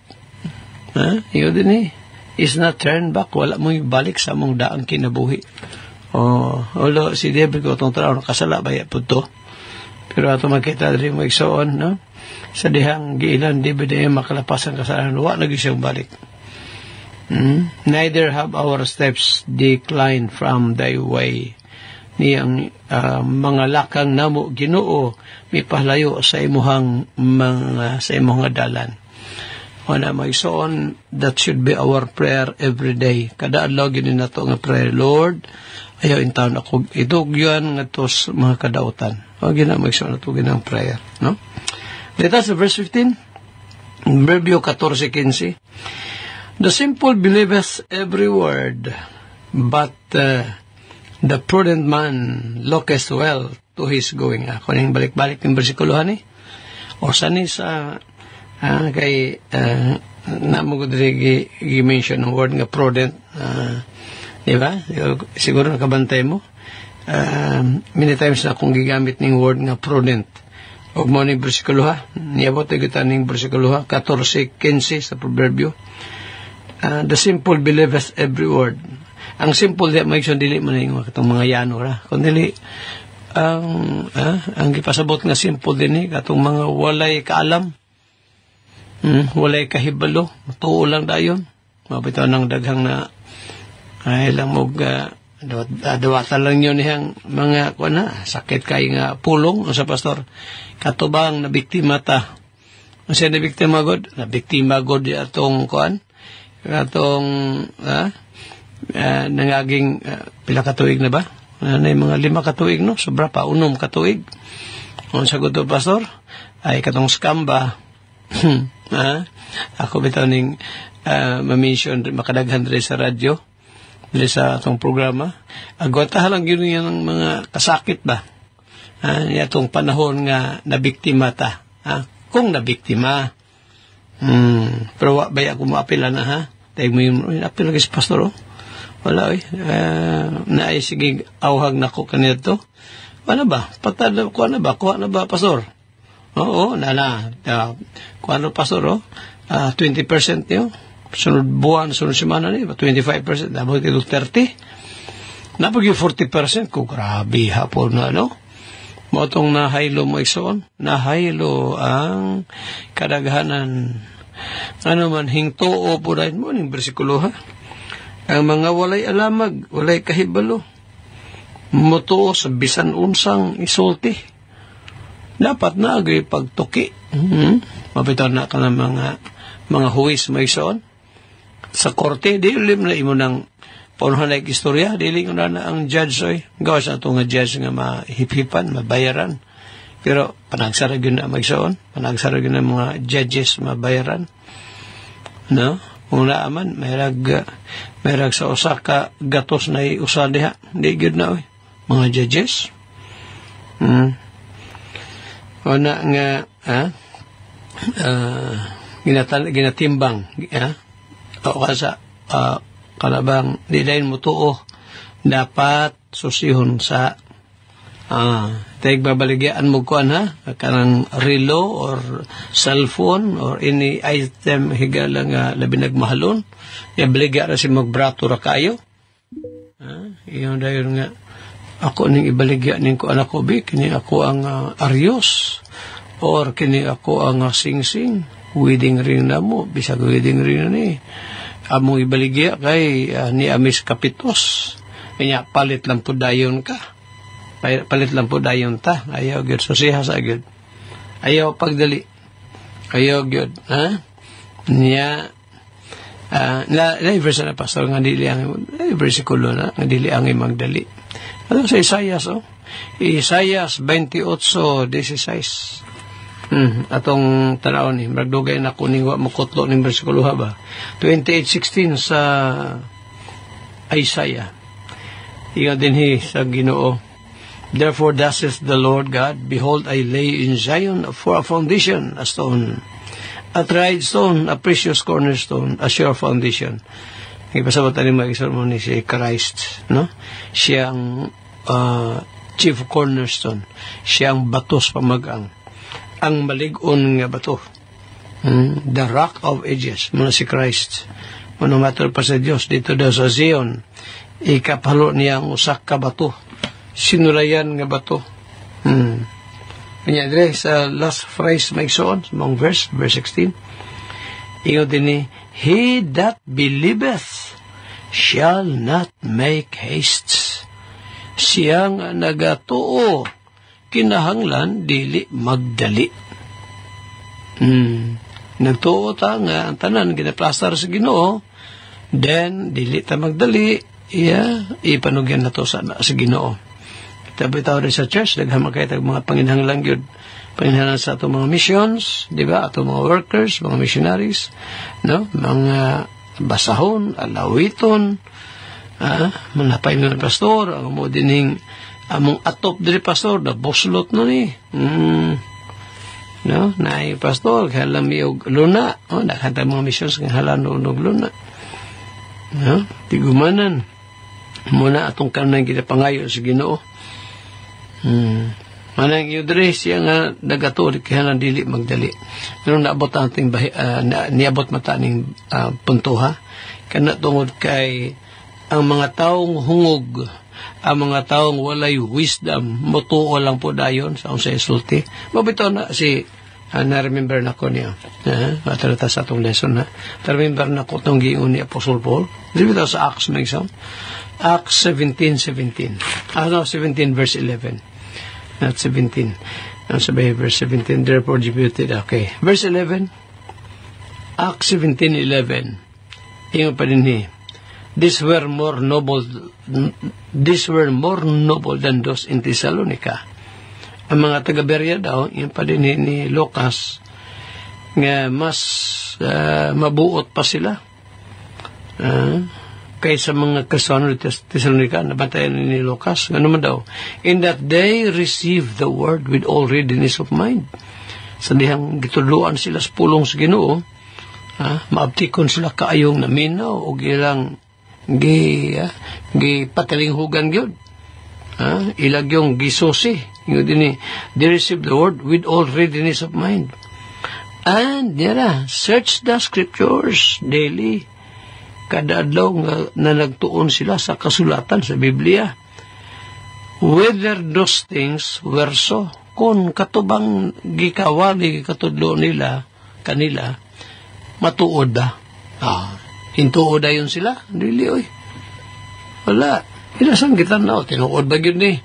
[SPEAKER 1] Yun din is not turned back, wala mo balik sa among daang kinabuhi. Ulo, si David ko itong taraw, nakasala ba po to? Pero ato makita rin mo igsoon, no? Sa dihang giilan, David ay makalapasan kasalanan, wala naging siyang balik. Neither have our steps declined from thy way. Niyang mga lakang namo Ginoo mipalayo sa imuhang dalan. Wala magsoon, that should be our prayer every day. Kada adlaw gini nato nga prayer, Lord, ayaw intawon ako idugyan ngadto sa mga kadautan. Gina magsoon nato ginang prayer, no? Let us verse 15. Proverbio 14:15. The simple believeth every word, but the prudent man looketh well to his going. Ako nang balik-balik ng bersikulohan o sani sa kay namo ko diri gi-mention ng word nga prudent, di ba? Siguro nakabantay mo. Many times na akong gigamit ng word nga prudent. Og mo ning bersikulo niabot kita ning bersikulo 14:15 sa Proverbio. The simple believeth every word. Ang simple di maigsoon dili man ning katong mga yano ra. Kun dili ang gipasabot nga simple dinhi katong mga walay kaalam. Walay kahibalo, tuo lang dayon. Mabitaw nang daghang na ay lang mog dawatan lang yun niyang mga sakit kay nga pulong sa pastor. Katubang na biktima ta. Kasi na biktima god? Na biktima god atong atong nangaging pila katuig na ba? Na mga 5 katuig, no? Sobra pa, 6 katuig. Kung sagot to pastor, ay katong scam ba? Ako bitaw ning ma-mention, makadaghan rin sa radyo, rin sa atong programa. Agwatahan lang yun ng mga kasakit ba? Itong panahon nga nabiktima ta. Kung nabiktima. Pero baya ko maapila na ha. Tayo mo yung apila kasi pastor wala naay sige awhag na ko kanito. Ano ba? Patada ko na ba? Kuha na ba pastor? Oo, kuha na pastor 20% niyo. Sunod buwan, sunod semana niyo, 25%. Dapat ito 30%. Napag yung 40% ko, grabe hapon na, no? Motong nahaylo mo igsoon, nahaylo ang kadaghanan. Ano man, hingtoo po dahil mo, ng bersikulo ha? Ang mga walay alamag, walay kahibalo, mutuo sa bisan unsang isulti. Dapat na agay pagtuki. Mabitaw na ka ng mga huwis mo igsoon. Sa korte, dilim na imo ng paunahan na istorya, dili ko na ang judge gawas na ito nga judge nga mahip-hipan, mabayaran. Pero panagsara yun na magsaon, panagsara yun na mga judges mabayaran. No? Kung naaman, mayroon sa Osaka gatos na usa diha, di yun na mga judges. O na nga ginatimbang o kasa kalabang dilayin mo tuo dapat susihon sa tayag babaligyan mo kuan ha kanang relo or cellphone or any item higala nga labi nagmahalon ibaligya ra si magbrato ra kayo iyon dayon nga ako ning ibaligya ning ko anak ko bi kini ako ang Arios or kini ako ang singsing wedding ring na mo bisag wedding ring na ni among ibaligya kay ni Amis Kapitos. Kanya palit lang po dayon ka. Palit lang po dayon ta. Ayaw gyud susihas agad. Ayaw pagdali. Ayaw gyud, ha? Niya na verse na pastor nga dili ang bersikulo na nga dili ang magdali. Ano sa Isaias Isaias 28:16. Atong tanaw ni magdugay na kuning wa makutlo ning bersikulo ba 28:16 sa Isaiah. Iyon din sa Ginoo. Therefore thus says the Lord God, behold, I lay in Zion for a foundation, a stone, a tried stone, a precious cornerstone, a sure foundation. Ipasabot ni mag-isor mo ni si Christ, no? Siyang chief cornerstone. Siyang batos pamagang. Ang malig-on nga bato. The rock of ages. Muna si Christ. Muna matter pa sa Diyos. Dito daw sa Zion. Ikapalo niyang usak ka bato. Sinulayan nga bato. Kanya dire sa last phrase maigsoon, mong verse 16. Ingo din ni, he that believeth shall not make haste. Siyang nagatuo, kinahanglan dili magdali. Nagtuo ta nga ang tanan ginaplastar sa Ginoo, then dili ta magdali, ipanugyan na to sa Ginoo. Bitaw rin sa church, daghang makita mga panginhanglang yun. Panginhanglang sa atong mga missions, di ba? Atong mga workers, mga missionaries, no? Mga basahon, alawiton, manapay ng pastor, ang mo dining, among atop diri pastor, na boslot no ni. No? Naay pastor, halam yung luna. Nakanta mga missions, halam ng luna. No? Tigumanan. Muna atong kanang ginapangayo sa Ginoo. Manang yudre siya nga nagatulik kaya lang dili magdali. Pero naabot ating niabot mata ning puntuha kana tungod kay ang mga taong hungog, ang mga taong walay wisdom, motuo lang po dayon sa unsay sulti. Mabitaw na si na-remember na ko niya. Matalata sa atong lesson na. Na-remember na ko itong giingon ni Apostle Paul. Bitaw sa Acts na isang. Acts 17:17. 17 verse 11. Not 17. Ang sabi, verse 17, therefore debuted. Okay. Verse 11. Acts 17:11. Ingon pa din ni, these were more noble than those in Thessalonica. Ang mga taga-Berea daw, yun pa din ni Lucas, nga mas mabuot pa sila. Kaysa mga kasano ni Thessalonica, nabantayan ni Lucas. Ano man daw? In that they received the word with all readiness of mind. Sa dihang gituluan sila sa pulong sa Ginoo, maabtikon sila kaayong naminaw o ilang gipatalinghugan yun. Ilag yung gisusi. Yung din they received the word with all readiness of mind. And, search the scriptures daily. Kada adlaw na nagtuon sila sa kasulatan sa Biblia. Whether those things were so, kung katubang gikawali katudlo nila, kanila, matuod ba? Hintuod da yun sila? Dili, oy. Wala. Inasang gitan na, tinuod ba yun ni?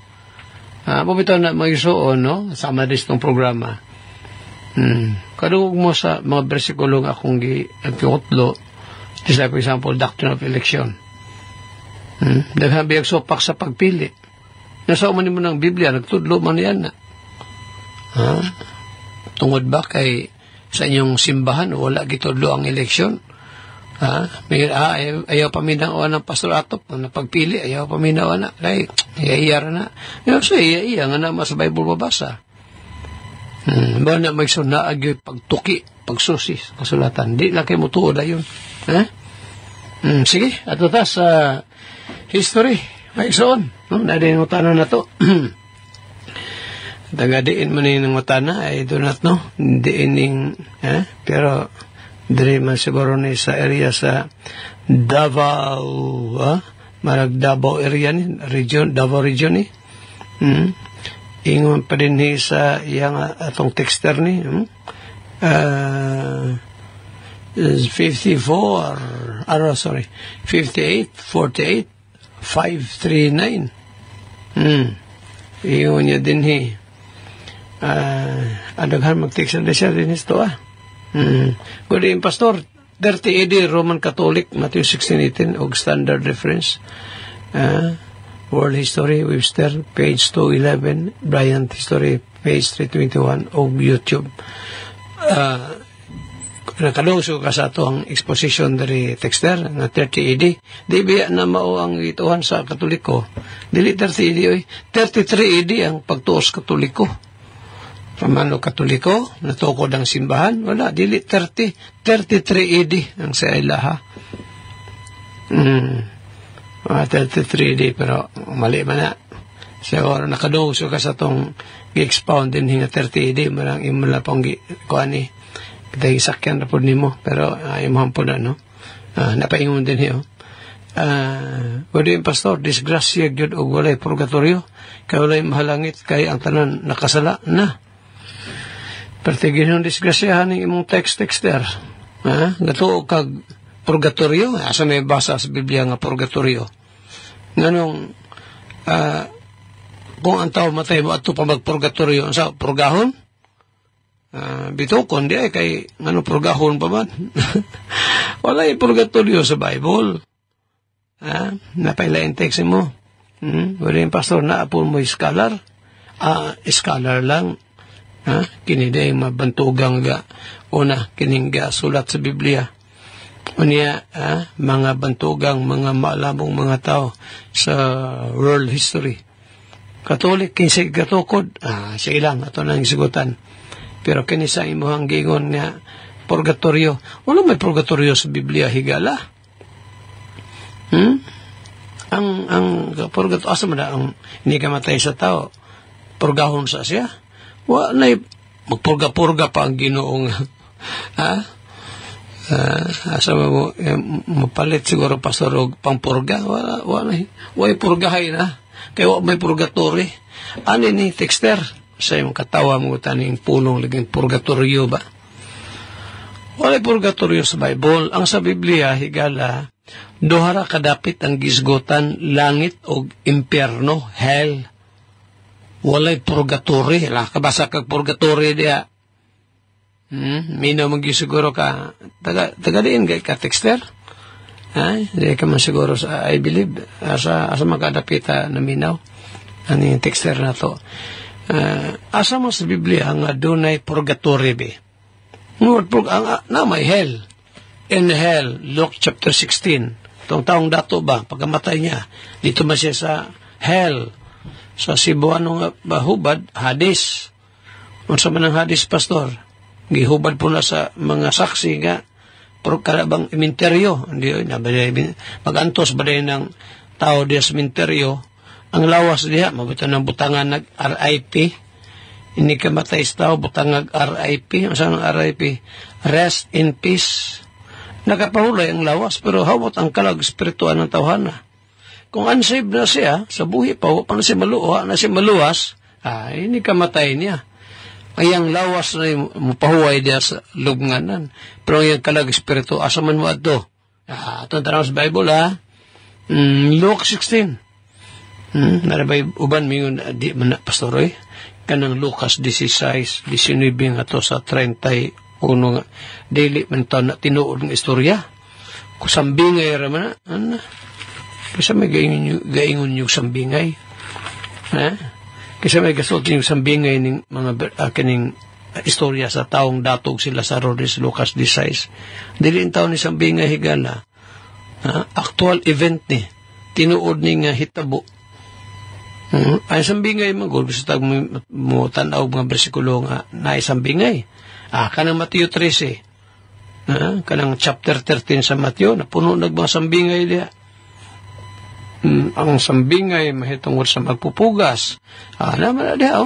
[SPEAKER 1] Pabitaw na mag-isuon, no? Sama din itong programa. Kadugog mo sa mga bersikulong akong giagkiotlo, just like, for example, doctrine of election. Daghang sopak sa pagpili. Nasa umanin mo ng Biblia, nagtudlo man yan na. Tungod ba kay sa inyong simbahan, wala gitudlo ang eleksyon? Ayaw paminawa ng Pastor Atop, na pagpili, ayaw paminawa na. Kaya, iya na. So, iya nga na mas Bible babasa. Ba na magsunaag yung pagtuki, pagsusi, kasulatan. Di lang kayo mutuod na yun. Sige, ato ta sa history. Maigsoon. Nadiin mo tanan na to. Tagadiin mo na yung matana, I do not know. Diining, pero diri man siguro ni sa area sa Davao, marag Davao area ni, region, Davao region ni. Ingon pa din ni sa iyang atong texter ni. 58, 48, 539. Ingon niya din ni. Adaghan mag-texter na siya din ito Good evening, Pastor. 30 AD, Roman Catholic, Matthew 16:18, og standard reference. World History, Webster, page 211, Bryant History, page 321, og YouTube. Nakalungso ka sa ito ang exposition dari texter na 30 AD. Di biya na mao ang ituhan sa Katoliko. Dili 30 AD, 33 AD ang pagtuos Katoliko. Romano Katoliko, natukod ang simbahan, wala, dili 33 AD ang sa ilaha. 33 AD, pero mali man na. Siguro nakaduso ka sa itong gi-expound din hinga 30 AD, marang imula pong kuani, kita isakyan na po nimo, pero imuhan po na, no? Napaingon din hiyo. Wala yung pastor, disgrasya gyud og walay purgatorio, kaya walay mahalangit, kaya ang tanan nakasala na. Pertigin yung disgrasyahan ng imong texter. Gato kag purgatorio, asa may basa sa Biblia nga purgatorio. Nganong, kung ang tao matay mo ato pa magpurgatorio, sa purgahon? Bitukon di ay kay ngano purgahon pa man. Wala yung purgatorio sa Bible. Napailain text mo. Wala yung pastor na apon mo scholar. Scholar lang. Kiniday mabantugang ga una kining ga sulat sa Biblia. Unya mga bantugang mga maalamong mga tao sa world history. Katolik kinsa gatukod, sige lang ato nang sigutan. Pero kini sa imuhang gingon nga purgatorio, wala may purgatorio sa Biblia higala. Ang purgatorio asa man ang hindi ka matay sa tao, purgahon sa siya. Wa na magpurga-purga pa ang Ginoong asa mo mapalit siguro pastor og pangpurga, wala way purgahay na kay wa may purgatory. Ani ni texter sa imong katawa mo taning pulong liging purgatorio ba? Wala purgatorio sa Bible. Ang sa Biblia higala duha ra kadapit ang gisgutan, langit og impyerno, hell. Walay purgatory. Kabasa kag purgatory diya. Minaw magsiguro ka. Taga diin kay ka texter. Di ka man siguro sa, I believe, asa makadapita na minaw. Ano yung texter na to. Asa mo sa Biblia nga dunay purgatory be. Na may hell. In hell, Luke chapter 16. Itong taong dato ba, pagkamatay niya, dito man siya sa hell. Sa Cebuano nga hubad, Hades. Unsa man ang Hades, pastor? Gihubad po na sa mga saksi nga karabang iminteryo. Mag-antos ba din ng tao diya sa iminteryo? Ang lawas diya, mabuto ng butangan nag-RIP. Hindi ka matay sa tao, butangag RIP. Ang saan ng RIP? Rest in peace. Nakapahulay ang lawas, pero hawat ang kalag espirituan ng tawhana. Kung unsaved na siya, sa buhi pa, pa na siya maluwas, hindi ka matay niya. Ay ang lawas na mapahuway diya sa lubnganan. Pero yung kalag espiritu, asa man mo ato? Itong tanong sa Bible, Luke 16. Narabay uban mingon di man pastoroy kanang Lucas 16, 19 nga to sa 31 nga dili man ta na tinuod ng istorya. Kusambingay ra man ana. Kasi may gaingon yung sambingay. Kasi may gasot yung sambingay ng mga kining istorya sa taong datog sila sa Rodis Lucas 16. Dili ang taon ni sambingay higala. Actual event ni. Tinuod ni nga hitabo. Ay sambingay magul gusto tag mo tan-aw mga bersikulo nga na sambingay. Kanang Mateo 13. Kanang chapter 13 sa Mateo napuno nagmang sambingay diya. Ang sambingay mahitungod sa magpupugas. Naman na diya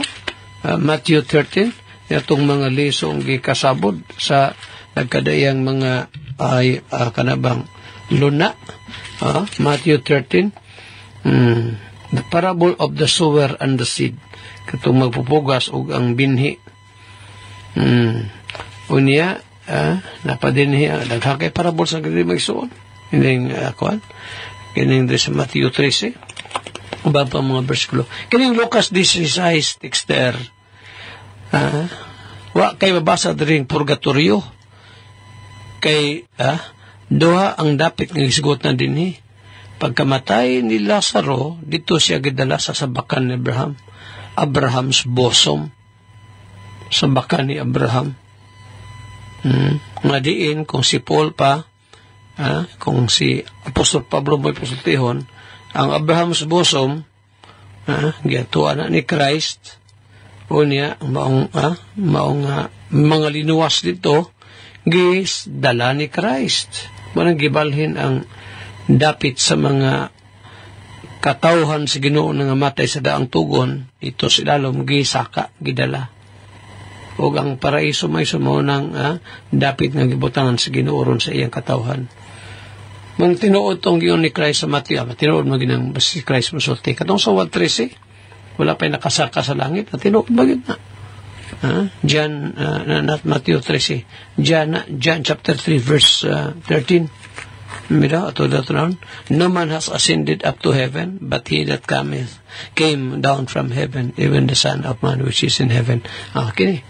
[SPEAKER 1] Matthew 13 itong mga lisong gikasabod sa nagkadayang mga kanabang luna. Matthew 13 the parable of the sower and the seed. Katong magpupugas og ang binhi. Unya napadinhi daghakay parable sa gadi magsuon. Hindi kuan. Kining sa Matthew 13. Uban pa mga bersikulo. Kining Lucas 16 texter. Wa kay mabasa diring purgatorio. Kay duha ang dapit nga isgot na dinhi. Pagkamatay ni Lazaro, dito siya gidala sa sabakan ni Abraham. Abraham's bosom. Sabakan ni Abraham. Nga diin, kung si Paul pa, kung si Apostol Pablo mo'y pasultihon, ang Abraham's bosom, giyatuan na ni Christ, Unya, maong mga linuwas dito, gis, dala ni Christ. Manang gibalhin ang dapit sa mga katawhan sa Ginoo nga matay sa daang tugon, ito silalom gisaka, gidala. O ang paraiso may sumunang dapit nga gibutangan sa Ginoo ron sa iyang katawhan. Mang tinuod tong giyon ni Christ sa Mateo, tinuod mo ginang si Christ musulti. Katong sa 1:13, wala pa'y nakasaka sa langit, tinuod bagit na. John, not Matthew 13, John chapter 3 verse 13. Mira, ato daton, no man has ascended up to heaven, but he that came down from heaven, even the Son of Man which is in heaven. Kini.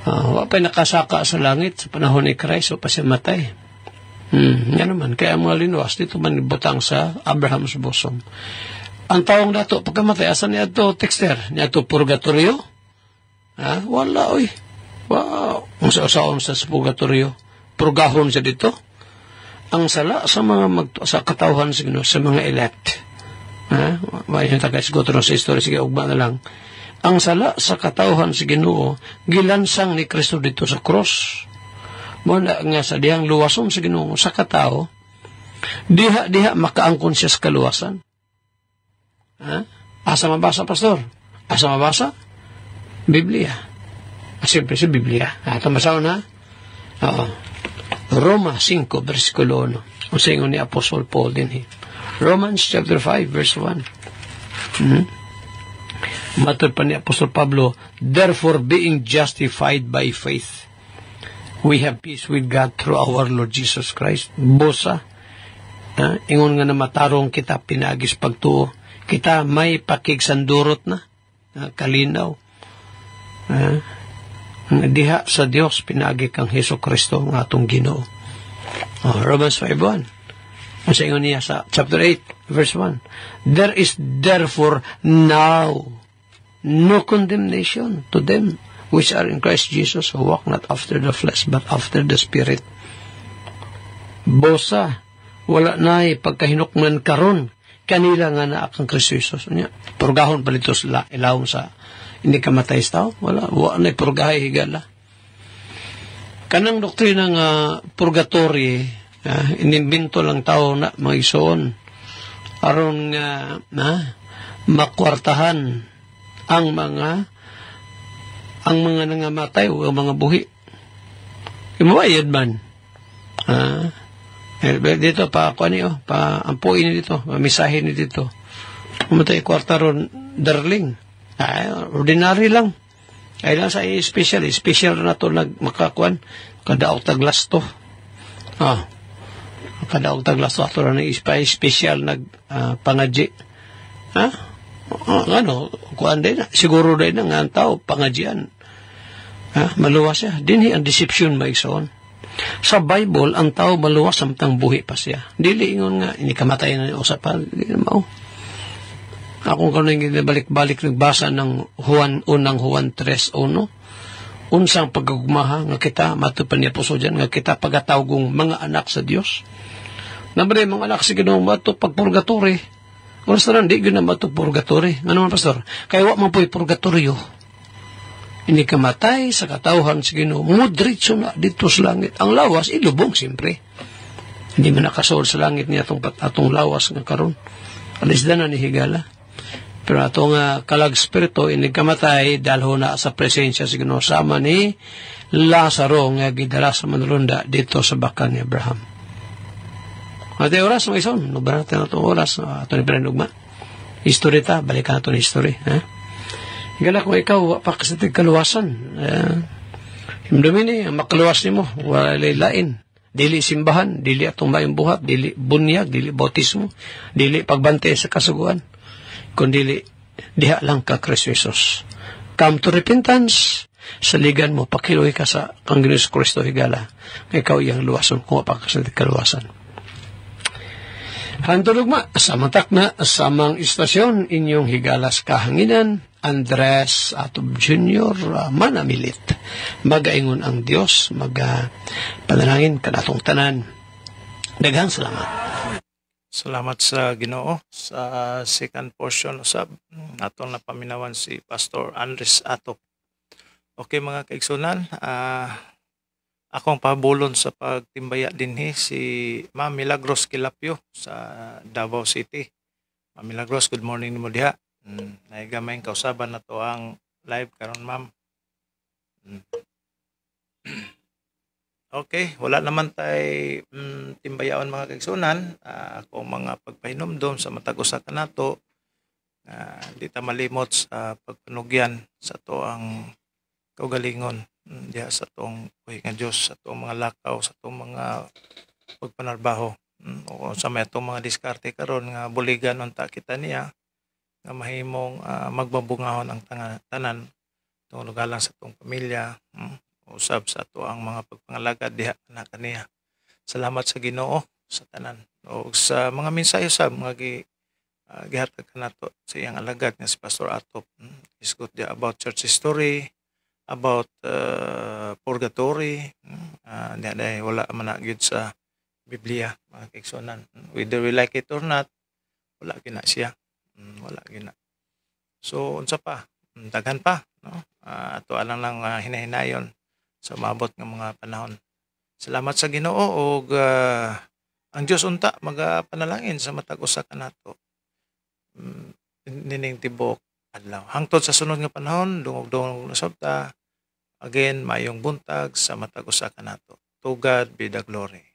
[SPEAKER 1] Wapay nakasaka sa langit sa panahon ni Christ o pa siya matay. Yan naman, kaya mga linuwas dito man butang sa Abraham's bosom. Ang taong dato, pagkamatay, asan niya ito, texter? Niya ito purgatorio? Wala, oy. Wow. Ang sa purgatorio. Purgahon siya dito. Ang sala sa mga sa katawhan sa mga elect. May tagay siguro sa history, sige, ugma na lang. Ang sala sa katawhan sa Ginoo, gilansang ni Kristo dito sa cross. Muna nga sa dihang luwason sa Ginoo sa katao, diha makaangkon siya sa kaluwasan. Asa mabasa, pastor? Asa mabasa? Biblia. Siyempre sa Biblia. Ito masaw na? Roma 5, versikulo 1. Ang saingon ni Apostle Paul din. Romans chapter 5, verse 1. Matod pa ni Apostle Pablo, therefore being justified by faith, we have peace with God through our Lord Jesus Christ. Bosa, ingon nga na matarong kita pinagis pagtuo. Kita may pakigsandurot na, kalinaw. Diha sa Dios pinagi kang Hesus Kristo ng atong Ginoo. Romans 5:1. Ang ingon niya sa chapter 8 verse 1. There is therefore now no condemnation to them which are in Christ Jesus, who walk not after the flesh but after the Spirit. Bosa, wala na pagkahinukman karon kanila nga na akang Kristo Jesus. Purgahon palito sila ilawom sa hindi ka matay sa tao. Wala na purgahay higala. Kanang doktrina nga purgatory, inimbento lang tao na mga isuon. Aron nga makwartahan ang mga nangamatay o ang mga buhi. Imuwayad man. Dito pa ako ampuin ni dito, mamisahin ni dito. Umatay kwarta ron, darling. Ordinary lang. Ay lang sa special na to makakuan kadaog taglas to. Kadaog taglas to ato na special pangadji. Kuan din siguro din nga ang tao pangadjian. Maluwas siya. Dinhi ang deception ba igsoon. Sa Bible ang tao maluwas samtang buhi pa siya. Dili ingon nga ini kamatay na usap pa, dili mao. Akong kanang balik-balik nagbasa ng unang Juan 3:1. Unsang pagagugmaha nga kita matupan niya puso dyan nga kita pagatawgong mga anak sa Dios. Nabre mga anak sa Ginoo mato pagpurgatory. Oras na di gyud na mato purgatory. Ano man pastor? Kay wa man po'y purgatorio. Hindi ka matay sa katawhan sa Ginoo. Mudritso na dito sa langit. Ang lawas ilubong siyempre. Hindi man nakasool sa langit niya atong lawas nga karon. Alis na ni higala. Pero atong kalag spirito inigkamatay dahil na sa presensya sa Ginoo sama ni Lazaro nga gidala sa manulunda dito sa bakan ni Abraham. At oras mga ison, nubara natin itong oras ito ni Pinanugma. History ta, balikan ito ni history. Gala kung ikaw pakasitig kaluwasan. Himdumin ang makaluwas ni mo, wala lain. Dili simbahan, dili atong mayong buhat, dili bunyag, dili bautismo, dili pagbantay sa kasuguan. Kundi diha lang ka Kristo Jesus. Come to repentance. Saligan mo, pakiloy ka sa Panginoon Kristo higala. Ikaw iyang luwason kung apakasalit kaluwasan. Hantulog ma, samantak na samang istasyon inyong higalas kahanginan, Andres Atob Jr. Manamilit. Magaingon ang Diyos, panalangin kanatong tanan. Daghang salamat.
[SPEAKER 2] Salamat sa Ginoo sa second portion usab atong napaminawan si Pastor Andres Atop. Okay mga kaigsunan, akong pahabulon sa pagtimbaya dinhi si Ma'am Milagros Kilapio sa Davao City. Ma'am Milagros, good morning nimo diha. Naigamay kausaban na to ang live karon ma'am. Okay, wala naman tay timbayaon mga kaigsunan. Ako mga pagpahinomdom sa matag usa kanato, di ta malimot sa pagpanugyan sa to ang kaugalingon diha sa tong buhi nga Dios, sa tong mga lakaw, sa tong mga pagpanarbaho. O sa may atong mga diskarte karon nga buligan unta kita niya nga mahimong magbabungahon ang tanan tungod galang sa tong pamilya, usab sa ato ang mga pagpangalagad diha na kaniya. Salamat sa Ginoo sa tanan o sa mga mensahe sa mga gihatag kanato sa iyang alagad nga si Pastor Atop. Isgot dia about church history, about purgatory, diha wala man na gyud sa Biblia mga kaigsunan. Whether we like it or not, wala gina siya. Wala gina. So unsa pa? Daghan pa, no? Ato alang lang hinahinayon sa maabot nga mga panahon. Salamat sa Ginoo ug ang Dios unta magapanalangin sa matag usa kanato. Nining tibok adlaw. Hangtod sa sunod nga panahon, dungog-dungog na sabta. Again, mayong buntag sa matag usa kanato. To God be the glory.